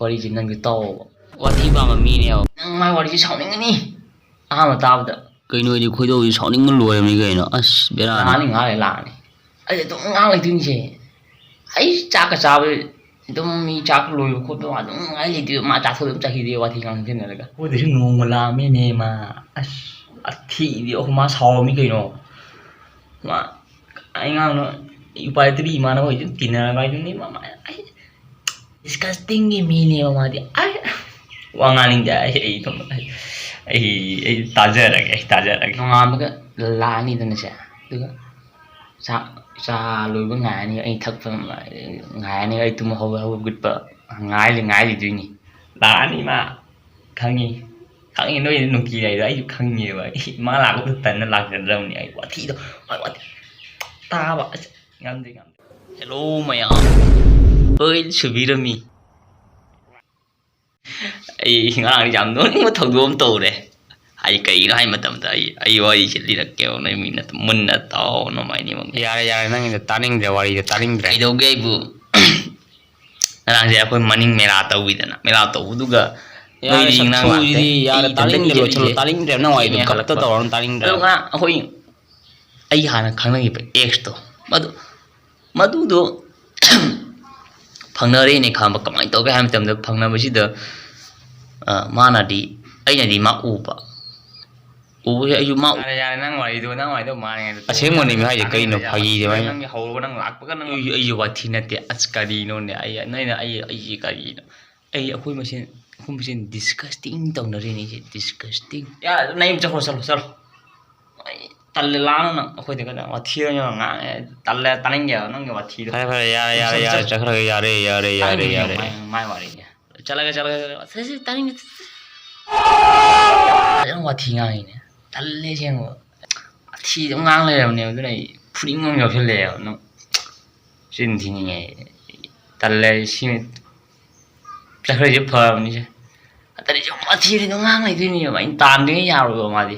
ꯋꯥꯔꯤꯁꯤ ꯅꯪꯁꯨ ꯇꯧꯕ ꯋꯥꯊꯤ ꯄꯥꯝꯕ ꯃꯤꯅꯦꯕ ꯅꯪ ꯃꯥꯏ ꯋꯥꯔꯤꯁꯤ ꯁꯥꯎꯅꯤꯡꯒꯅꯤ ꯑꯍꯥꯟꯕ ꯇꯥꯕꯗ ꯀꯩꯅꯣꯗꯤ ꯈꯣꯏꯗꯧꯁꯤ ꯁꯥꯎꯅꯤꯡꯕ ꯂꯣꯏꯔꯕꯅꯤ ꯀꯩꯅꯣ ꯑꯁ ꯕꯦꯔꯥꯅꯤ ꯉꯥꯡꯂꯦ ꯂꯥꯛꯑꯅꯤ ꯑꯩ ꯑꯗꯨꯝ ꯉꯥꯡ ꯂꯩꯗꯣꯏꯅꯤꯁꯦ ꯑꯩ ꯆꯥꯛꯀ ꯆꯥꯕ ꯑꯗꯨꯝ ꯃꯤ ꯆꯥꯛ ꯂꯣꯏꯕ ꯈꯣꯠꯄ ꯑꯗꯨꯝ ꯉꯥꯏ ꯂꯩꯇꯦ ꯃꯥ ꯆꯥꯊꯣꯛ ꯑꯗꯨꯝ ꯆꯠꯈꯤꯗꯦ ꯋꯥꯊꯤ ꯉꯥꯡꯁꯤꯟꯅꯔꯒ ꯑꯩꯈꯣꯏꯗꯁꯨ ꯅꯣꯡꯃ ꯂꯥꯛꯑꯝꯃꯤꯅꯦ ꯃꯥ ꯑꯁ ꯑꯊꯤꯗꯤ ꯑꯩꯈꯣꯏ ꯃꯥ ꯁꯥꯎꯔꯝꯃꯤ ꯀꯩꯅꯣ ꯃꯥ ꯑꯩ ꯉꯥꯡꯅ ꯎꯄꯥꯏ ꯂꯩꯇꯕꯤ ꯏꯃꯥꯟꯅꯕ ꯍꯣꯏ ꯑꯗꯨꯝ ꯇꯤꯟꯅꯔꯒ ꯑꯩꯗꯨꯅꯤ ꯃꯃꯥ ꯑꯩ ꯗꯤꯁꯀꯁꯇꯤꯡꯒꯤ ꯃꯤꯅꯦꯕ ꯃꯥꯗꯤ ꯑꯩ ꯋꯥ ꯉꯥꯡꯅꯤꯡꯗꯦ ꯑꯩ ꯇꯥꯖꯔꯒꯦ ꯅꯣꯡꯉꯥꯟꯕꯒ ꯂꯥꯛꯑꯅꯤꯗꯅꯁꯦ ꯑꯗꯨꯒ ꯆꯥ ꯂꯣꯏꯕ ꯉꯥꯏꯔꯅꯤ ꯑꯩ ꯊꯛꯄ ꯉꯥꯏꯔꯅꯤ ꯑꯩ ꯇꯨꯝ ꯍꯧꯒꯠꯄ ꯉꯥꯏꯔꯤꯗꯣꯏꯅꯤ ꯂꯥꯛꯑꯅꯤ ꯃꯥ ꯈꯪꯉꯤ ꯅꯣꯏ ꯅꯨꯡꯇꯤ ꯂꯩꯗꯣ ꯑꯩꯁꯨ ꯈꯪꯉꯦꯕ ꯃꯥ ꯂꯥꯛꯄꯗ ꯇꯟꯅ ꯂꯥꯛꯆꯗ꯭ꯔꯕꯅꯤ ꯑꯩ ꯋꯥꯊꯤꯗꯣ ꯇꯥꯕ ꯑꯁ ꯉꯝꯗꯦ ꯍꯦꯜꯂꯣ ꯃꯌꯥꯝ ꯍꯣꯏ ꯁꯨꯕꯤꯔꯝꯃꯤ ꯑꯩ ꯉꯔꯥꯡ ꯌꯥꯝ ꯅꯣꯛꯅꯤꯡꯕ ꯊꯧꯗꯣꯛ ꯑꯃ ꯇꯧꯔꯦ ꯍꯥꯏꯗꯤ ꯀꯩꯒꯤꯅꯣ ꯍꯥꯏ ꯃꯇꯝꯗ ꯑꯩ ꯋꯥꯔꯤꯁꯦ ꯂꯤꯔꯛꯀꯦꯕ ꯅꯣꯏ ꯃꯤꯅ ꯃꯨꯟꯅ ꯇꯥꯎ ꯅꯣꯡꯃꯥꯏꯅꯤꯃꯛ ꯌꯥꯔꯦ ꯅꯪꯒꯤꯗ ꯇꯥꯅꯤꯡꯗ꯭ꯔꯦ ꯋꯥꯔꯤꯗꯣ ꯇꯥꯅꯤꯡꯗ꯭ꯔꯦ ꯀꯩꯗꯧꯒꯦ ꯑꯩꯕꯨ ꯉꯔꯥꯡꯁꯦ ꯑꯩꯈꯣꯏ ꯃꯅꯤꯡ ꯃꯦꯂꯥ ꯇꯧꯋꯤꯗꯅ ꯃꯦꯂꯥ ꯇꯧꯕꯗꯨꯒ ꯌꯥꯔꯦ ꯅꯣꯏꯗꯤ ꯉꯔꯥꯡ ꯂꯥꯛꯇꯦ ꯁꯛꯊꯨꯁꯤꯗꯤ ꯌꯥꯔꯦ ꯏꯊꯟꯇꯅꯤ ꯇꯥꯅꯤꯡꯗ꯭ꯔꯦ ꯂꯣꯏꯁꯜꯂꯣ ꯆꯠꯂꯤꯁꯦ ꯇꯥꯅꯤꯡꯗ꯭ꯔꯦ ꯅꯪ ꯋꯥꯔꯤꯗꯣ ꯊꯦꯡꯉꯦ ꯒꯞꯇ ꯍꯜꯂꯛꯄ ꯇꯧꯔꯅꯨ ꯇꯥꯅꯤꯡꯗ꯭ꯔꯦ ꯑꯗꯨ ꯉꯔꯥꯡ ꯑꯩꯈꯣꯏ ꯑꯩ ꯍꯥꯟꯅ ꯈꯪꯅꯈꯤꯕ ꯑꯦꯛꯁꯇꯣ ꯃꯗꯨꯗꯣ ꯐꯪꯅꯔꯦꯅꯦ ꯈꯪꯕ ꯀꯃꯥꯏꯅ ꯇꯧꯒꯦ ꯍꯥꯏꯕ ꯃꯇꯝꯗ ꯐꯪꯅꯕꯁꯤꯗ ꯃꯥꯅꯗꯤ ꯑꯩꯅꯗꯤ ꯃꯥ ꯎꯕꯁꯦ ꯑꯩꯁꯨ ꯃꯥ ꯌꯥꯔꯦ ꯅꯪ ꯋꯥꯔꯤꯗꯣ ꯃꯥꯟꯅꯤꯡꯉꯩꯗ ꯑꯁꯦꯡꯕꯅꯤ ꯍꯥꯏꯁꯦ ꯀꯩꯅꯣ ꯐꯥꯒꯤꯗꯤ ꯅꯪꯒꯤ ꯍꯧꯔꯒ ꯅꯪ ꯂꯥꯛꯄꯒ ꯅꯪ ꯑꯩꯁꯨ ꯋꯥꯊꯤ ꯅꯠꯇꯦ ꯑꯁ ꯀꯔꯤꯅꯣꯅꯦ ꯅꯣꯏꯅ ꯑꯩꯁꯦ ꯀꯔꯤꯅꯣ ꯑꯩꯈꯣꯏ ꯃꯁꯦꯟ ꯗꯤꯁꯀꯁꯇꯤꯡ ꯇꯧꯅꯔꯤꯅꯦ ꯗꯤꯁꯀꯁꯇꯤꯡ ꯅꯪ ꯆꯠꯂꯣ ꯑꯩ ꯇꯜꯂꯦ ꯂꯥꯛꯅ ꯅꯪ ꯑꯩꯈꯣꯏꯗ ꯀꯩꯅꯣ ꯋꯥꯊꯤ ꯑꯣꯏꯅ ꯉꯥꯡꯉꯦ ꯇꯜꯂꯦ ꯇꯥꯅꯤꯡꯒꯦꯕ ꯅꯪꯒꯤ ꯋꯥꯊꯤꯗꯣ ꯐꯔꯦ ꯌꯥꯔꯦ ꯆꯠꯈ꯭ꯔꯒꯦ ꯌꯥꯔꯦ ꯃꯥꯏ ꯋꯥꯔꯤꯅꯦ ꯆꯠꯂꯒꯦ ꯇꯥꯅꯤꯡꯗꯦ ꯐꯖꯅ ꯋꯥꯊꯤ ꯉꯥꯡꯉꯤꯅꯦ ꯇꯜꯂꯦ ꯑꯁꯦꯡꯕ ꯋꯥꯊꯤ ꯑꯗꯨꯝ ꯉꯥꯡ ꯂꯩꯔꯕꯅꯦꯕ ꯑꯗꯨꯅ ꯑꯩ ꯐꯨꯅꯤꯡꯕ ꯑꯃ ꯌꯥꯎꯁꯜꯂꯛꯑꯦꯕ ꯅꯪ ꯆꯤꯟ ꯊꯤꯅꯤꯡꯉꯦ ꯇꯜꯂꯦ ꯁꯤ ꯆꯠꯈ꯭ꯔꯁꯦ ꯐꯔꯕꯅꯤꯁꯦ ꯑꯇꯩ ꯁꯨꯝ ꯋꯥꯊꯤꯗꯣ ꯉꯥꯡ ꯂꯩꯗꯣꯏꯅꯦꯕ ꯑꯩꯅ ꯇꯥꯟꯗ꯭ꯔꯤꯉꯩ ꯌꯥꯔꯣꯏꯕ ꯃꯥꯗꯤ